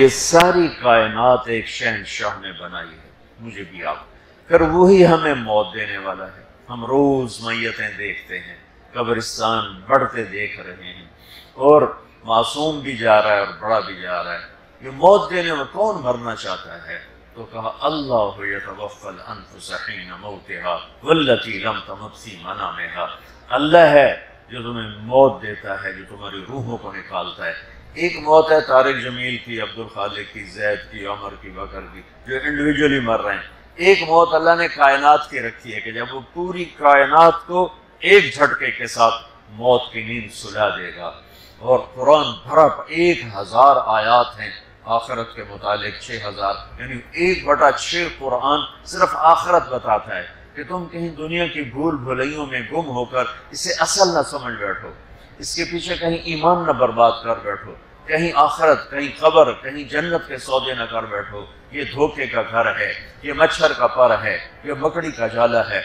یہ ساری کائنات ایک شہنشاہ نے بنائی ہے، مجھے بھی آپ، پھر وہی ہمیں موت دینے والا ہے۔ ہم روز میتیں دیکھتے ہیں، قبرستان بڑھتے دیکھ رہے ہیں، اور معصوم بھی جا رہا ہے اور بڑا بھی جا رہا ہے۔ یہ موت دینے میں کون مرنا چاہتا ہے؟ تو کہا اللہ یتوفی الانفس حین موتہا واللتی لم تمت فی منامہا، اللہ ہے جو تمہیں موت دیتا ہے، جو تمہاری روحوں کو نکالتا ہے۔ ایک موت ہے طارق جمیل کی، عبد الخالق کی، زید کی، عمر کی، بکر کی، جو انڈیویجولی مر رہے ہیں۔ ایک موت اللہ نے کائنات کی رکھی ہے کہ جب وہ پوری کائنات کو ایک جھٹکے کے ساتھ موت کی نیند سلا دے گا۔ اور قرآن بھرا 1000 آیات ہیں آخرت کے متعلق، 6000، یعنی 1/6 قرآن صرف آخرت بتاتا ہے کہ تم کہیں دنیا کی بھول بھلائیوں میں گم ہو کر اسے اصل نہ سمجھ بیٹھو، اس کے پیچھے کہیں ایمان نہ برباد کر بیٹھو، کہیں آخرت، کہیں قبر، کہیں جنت کے سودے نہ کر بیٹھو۔ یہ دھوکے کا گھر ہے، یہ مچھر کا پر ہے، یہ مکڑی کا جالا ہے۔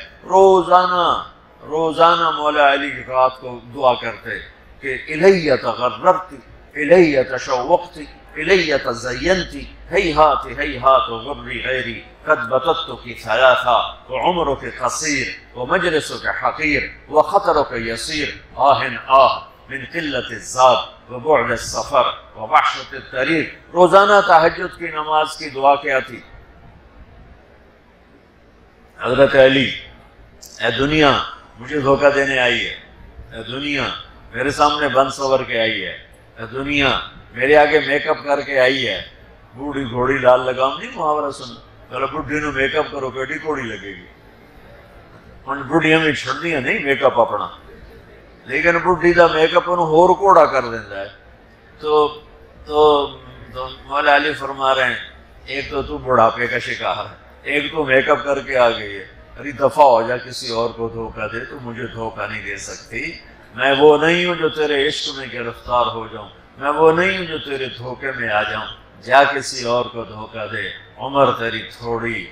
روزانہ مولا علی کی رات کو دعا کرتے کہ الیہ تغررت، الیہ تشوقت، الیہ تزینت، ہیہات ہیہات غری غیری قد بتتک ثلاثا وعمرک قصیر ومجلسک حقیر وخطرک یسیر آہ آہ من قلت الزاد وبعد السفر ووحشت الطریق۔ روزانہ تہجد کی نماز کی دعا کیا تھی؟ حضرت علی، اے دنیا مجھے دھوکہ دینے آئی ہے، اے دنیا میرے سامنے بن سور کے آئی ہے، اے دنیا میرے آگے میک اپ کر کے آئی ہے۔ بوڑھی گھوڑی لال لگام نہیں محاورہ سن، اگر بڈھی نو میک اپ کرو کیڑی گھوڑی لگے گی؟ ان بڈھیاں میں چھڑدیاں نہیں میک اپ اپنا، لیکن بڈھی دا میک اپ انہوں ہور کوڑا کر دینا ہے۔ تو مولا علی فرما رہے ہیں ایک تو بڑھاپے کا شکار ہے، ایک تو میک اپ کر کے آ گئی ہے، ارے دفعہ ہو جا، کسی اور کو دھوکہ دے، تو مجھے دھوکہ نہیں دے سکتی۔ میں وہ نہیں ہوں جو تیرے عشق میں گرفتار ہو جاؤں، میں وہ نہیں ہوں جو تیرے دھوکے میں آ جاؤں، جا کسی اور کو دھوکہ دے۔ عمر تیری تھوڑی،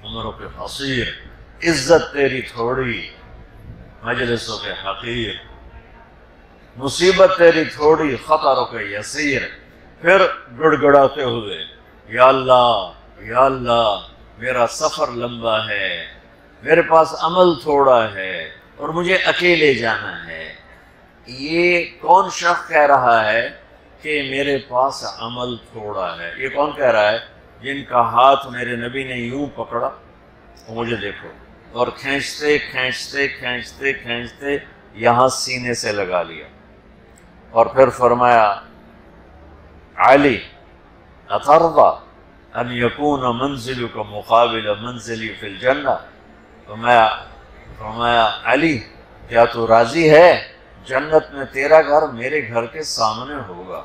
عمروں کے قصیر، عزت تیری تھوڑی، مجلسوں کے حقیر، مصیبت تیری تھوڑی، خطروں کے یسیر۔ پھر گڑ گڑاتے ہوئے یا اللہ میرا سفر لمبا ہے، میرے پاس عمل تھوڑا ہے اور مجھے اکیلے جانا ہے۔ یہ کون شخص کہہ رہا ہے کہ میرے پاس عمل تھوڑا ہے؟ یہ کون کہہ رہا ہے؟ جن کا ہاتھ میرے نبی نے یوں پکڑا، مجھے دیکھو، اور کھینچتے کھینچتے کھینچتے کھینچتے یہاں سینے سے لگا لیا، اور پھر فرمایا علی اترضی ان یکون منزلک مقابل منزلی فی الجنہ، فرمایا علی کیا تو راضی ہے جنت میں تیرا گھر میرے گھر کے سامنے ہوگا؟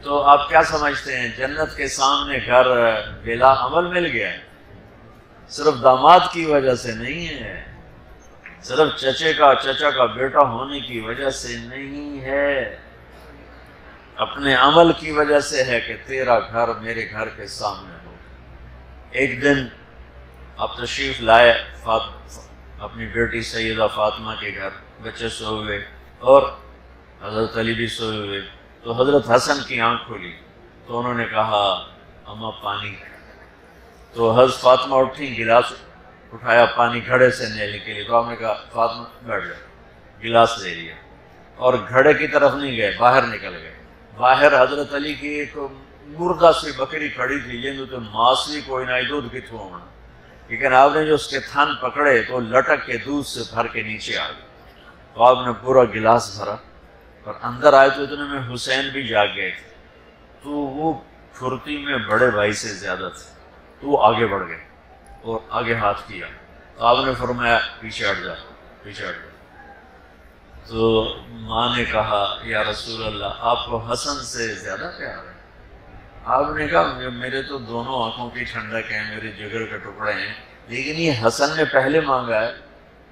تو آپ کیا سمجھتے ہیں جنت کے سامنے گھر بلا عمل مل گیا ہے؟ صرف داماد کی وجہ سے نہیں ہے، صرف چچا کا بیٹا ہونے کی وجہ سے نہیں ہے، اپنے عمل کی وجہ سے ہے کہ تیرا گھر میرے گھر کے سامنے ہو۔ ایک دن آپ تشریف لائے اپنی بیٹی سیدہ فاطمہ کے گھر، بچے سوئے ہوئے اور حضرت علی بھی سوئے ہوئے، تو حضرت حسن کی آنکھ کھلی تو انہوں نے کہا اماں پانی، تو حضرت فاطمہ اٹھی، گلاس اٹھایا پانی گھڑے سے لینے کے لیے، تو آپ نے کہا فاطمہ بیٹھ جاؤ، گلاس لے لیا اور گھڑے کی طرف نہیں گئے، باہر نکل گئے۔ باہر حضرت علی کی ایک مردہ سی بکری کھڑی تھی، یہ تو ماسلی کوئی نہ دودھ کی تھو ہونا، لیکن آپ نے جو اس کے تھن پکڑے تو لٹک کے دودھ سے بھر کے نیچے آ گئے، تو آپ نے پورا گلاس بھرا اور اندر آئے تو اتنے میں حسین بھی جاگ گئے تھے، تو وہ پھرتی میں بڑے بھائی سے زیادہ تھے، تو وہ آگے بڑھ گئے اور آگے ہاتھ کیا، تو آپ نے فرمایا پیچھے ہٹ جا، پیچھے ہٹ جا۔ تو ماں نے کہا یا رسول اللہ آپ کو حسن سے زیادہ پیار ہے؟ آپ نے کہا میرے تو دونوں آنکھوں کی ٹھنڈک ہے، میرے جگر کے ٹکڑے ہیں، لیکن یہ حسن نے پہلے مانگا ہے،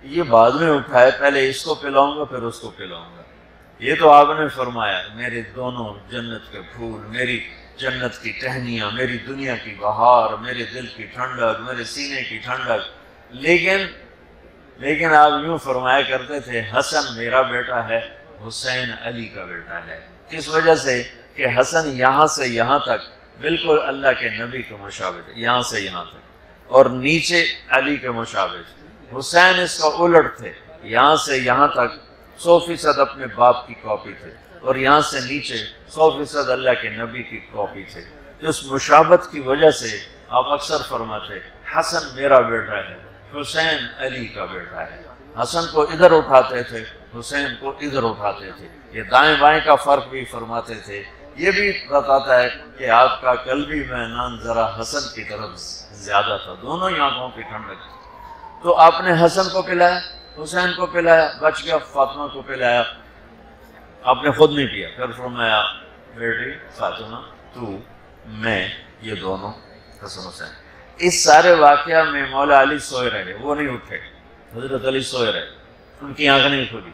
یہ بعد میں اٹھائے، پہلے اس کو پلاؤں گا پھر اس کو پلاؤں گا۔ یہ تو آپ نے فرمایا میرے دونوں جنت کے پھول، میری جنت کی ٹہنیاں، میری دنیا کی بہار، میرے دل کی ٹھنڈک، میرے سینے کی ٹھنڈک، لیکن آپ یوں فرمایا کرتے تھے حسن میرا بیٹا ہے، حسین علی کا بیٹا ہے۔ کس وجہ سے کہ حسن یہاں سے یہاں تک بالکل اللہ کے نبی کے مشابہ تھے، یہاں سے یہاں تک، اور نیچے علی کے مشابہ تھے۔ حسین اس کا الٹ تھے، یہاں سے یہاں تک 100% اپنے باپ کی کاپی تھے، اور یہاں سے نیچے 100% اللہ کے نبی کی کاپی تھے۔ تو اس مشابہت کی وجہ سے آپ اکثر فرماتے حسن میرا بیٹا ہے، حسین علی کا بیٹا ہے۔ حسن کو ادھر اٹھاتے تھے، حسین کو ادھر اٹھاتے تھے، یہ دائیں بائیں کا فرق بھی فرماتے تھے۔ یہ بھی بتاتا ہے کہ آپ کا قلبی میلان ذرا حسن کی طرف زیادہ تھا، دونوں ہی آنکھوں کی ٹھنڈک تھی۔ تو آپ نے حسن کو پلایا، حسین کو پلایا، بچ گیا فاطمہ کو پلایا، آپ نے خود نہیں پیا۔ پھر فرمایا بیٹی فاطمہ تو میں یہ دونوں حسن حسین۔ اس سارے واقعہ میں مولا علی سوئے رہے، وہ نہیں اٹھے، حضرت علی سوئے رہے، ان کی آنکھ نہیں کھلی۔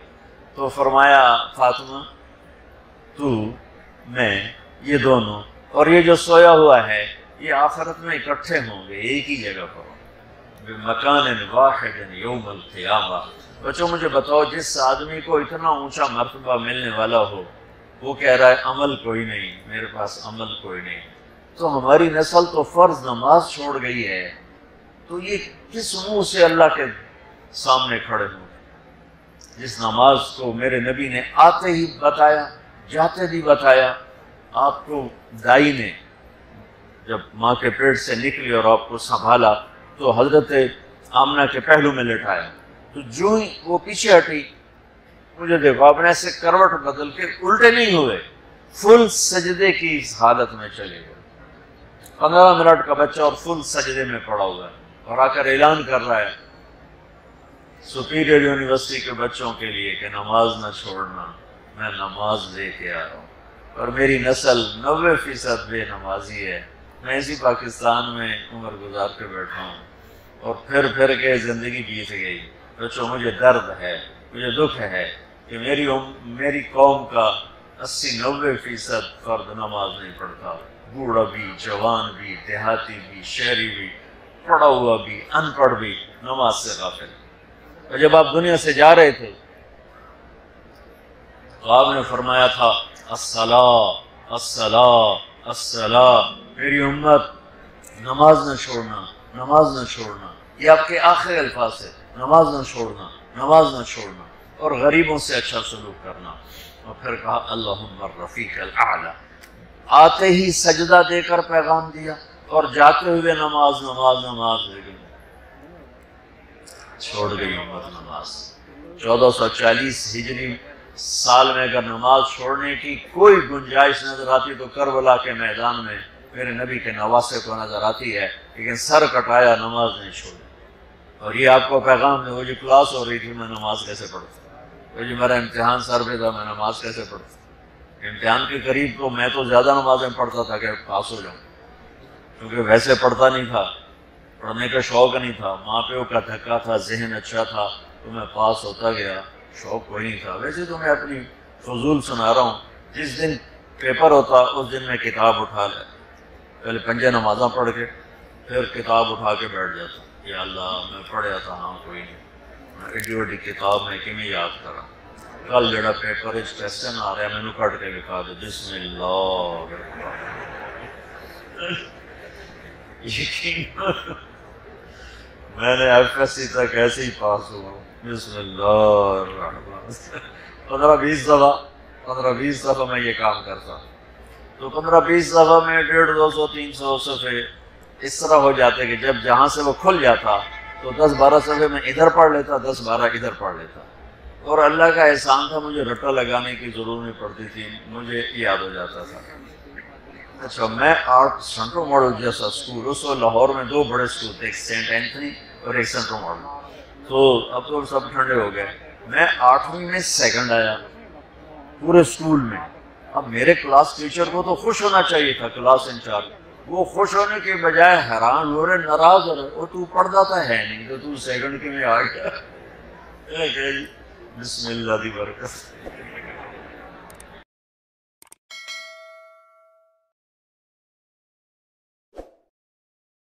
تو فرمایا فاطمہ تو میں یہ دونوں، اور یہ جو سویا ہوا ہے یہ آخرت میں اکٹھے ہوں گے ایک ہی جگہ پر، بمکان واحد یوم القیامہ۔ بچوں مجھے بتاؤ، جس آدمی کو اتنا اونچا مرتبہ ملنے والا ہو وہ کہہ رہا ہے عمل کوئی نہیں، میرے پاس عمل کوئی نہیں، تو ہماری نسل تو فرض نماز چھوڑ گئی ہے، تو یہ کس منہ سے اللہ کے سامنے کھڑے ہوں؟ جس نماز کو میرے نبی نے آتے ہی بتایا، جاتے بھی بتایا، آپ کو دائی نے جب ماں کے پیٹ سے نکلی اور آپ کو سنبھالا تو حضرت آمنہ کے پہلو میں لٹایا، تو جو ہی وہ پیچھے ہٹی، مجھے دیکھو آپ نے ایسے کروٹ بدل کے الٹے نہیں ہوئے، فل سجدے کی اس حالت میں چلے گئے۔ 15 منٹ کا بچہ اور فل سجدے میں پڑا ہوا ہے، اور آ کر اعلان کر رہا ہے سپیریئر یونیورسٹی کے بچوں کے لیے کہ نماز نہ چھوڑنا، میں نماز لے کے آ رہا ہوں، اور میری نسل 90% بے نمازی ہے۔ میں اسی پاکستان میں عمر گزار کے بیٹھا ہوں اور پھر کے زندگی بیت گئی۔ بچوں مجھے درد ہے، مجھے دکھ ہے کہ میری قوم کا 80-90% فرد نماز نہیں پڑھتا، بوڑھا بھی، جوان بھی، دیہاتی بھی، شہری بھی، پڑھا ہوا بھی، ان پڑھ بھی، نماز سے غافل۔ اور جب آپ دنیا سے جا رہے تھے تو آپ نے فرمایا تھا الصلاۃ الصلاۃ الصلاۃ، میری امت نماز نہ چھوڑنا، نماز نہ چھوڑنا، یہ آپ کے آخری الفاظ ہے، نماز نہ چھوڑنا، نماز نہ چھوڑنا، اور غریبوں سے اچھا سلوک کرنا۔ اور پھر کہا اللہم الرفیق الاعلی، آتے ہی سجدہ دے کر پیغام دیا، اور جاتے ہوئے نماز نماز نماز لے گئی، چھوڑ گئی امت نماز۔ 1440 ہجری سال میں اگر نماز چھوڑنے کی کوئی گنجائش نظر آتی تو کربلا کے میدان میں میرے نبی کے نواسے کو نظر آتی ہے، لیکن سر کٹایا، نماز نہیں چھوڑی۔ اور یہ آپ کو پیغام ہے، وہ جو کلاس ہو رہی تھی میں نماز کیسے پڑھتا، وہ جو میرا امتحان سر پہ تھا میں نماز کیسے پڑھتا۔ امتحان کے قریب تو میں تو زیادہ نمازیں پڑھتا تھا کہ پاس ہو جاؤں، کیونکہ ویسے پڑھتا نہیں تھا، پڑھنے کا شوق نہیں تھا، ماں پیو کا دھکا تھا، ذہن اچھا تھا تو میں پاس ہوتا گیا، شوق کوئی نہیں تھا۔ ویسے تو میں اپنی فضول سنا رہا ہوں، جس دن پیپر ہوتا اس دن میں کتاب اٹھا لے، پہلے 5 نمازاں پڑھ کے پھر کتاب اٹھا کے بیٹھ جاتا، یا اللہ میں پڑھیا تھا، ہاں کوئی نہیں، ایڈی وڈی کتاب میں کہ میں یاد کرا، کل جڑا پیپر اس کویسچن آ رہا ہے میں نے کٹ کے لکھا دے، بسم اللہ یقین میں نے FSC تک ایسے ہی پاس ہوا، بسم اللہ الرحمن۔ 15-20 دفعہ میں یہ کام کرتا، تو 15-20 دفعہ میں 150, 200, 300 صفحے اس طرح ہو جاتے کہ جب جہاں سے وہ کھل جاتا تو 10-12 صفحے میں ادھر پڑھ لیتا، 10-12 ادھر پڑھ لیتا، اور اللہ کا احسان تھا مجھے رٹا لگانے کی ضرورت نہیں پڑتی تھی، مجھے یاد ہو جاتا تھا۔ اچھا میں سینٹرل ماڈل جیسا اسکول، اس وقت لاہور میں 2 بڑے اسکول تھے، ایک سینٹ اینتھنی اور ایک سینٹرل ماڈل، تو اب تو سب ٹھنڈے ہو گئے۔ میں 8ویں میں سیکنڈ آیا پورے اسکول میں۔ اب میرے کلاس ٹیچر کو تو خوش ہونا چاہیے تھا، کلاس انچارج، وہ خوش ہونے کے بجائے حیران ہو رہے، ناراض ہو رہے، اور تو پڑھتا تھا ہے نہیں تو تو سیکنڈ کے میں آ گیا۔ بسم اللہ دی برکت۔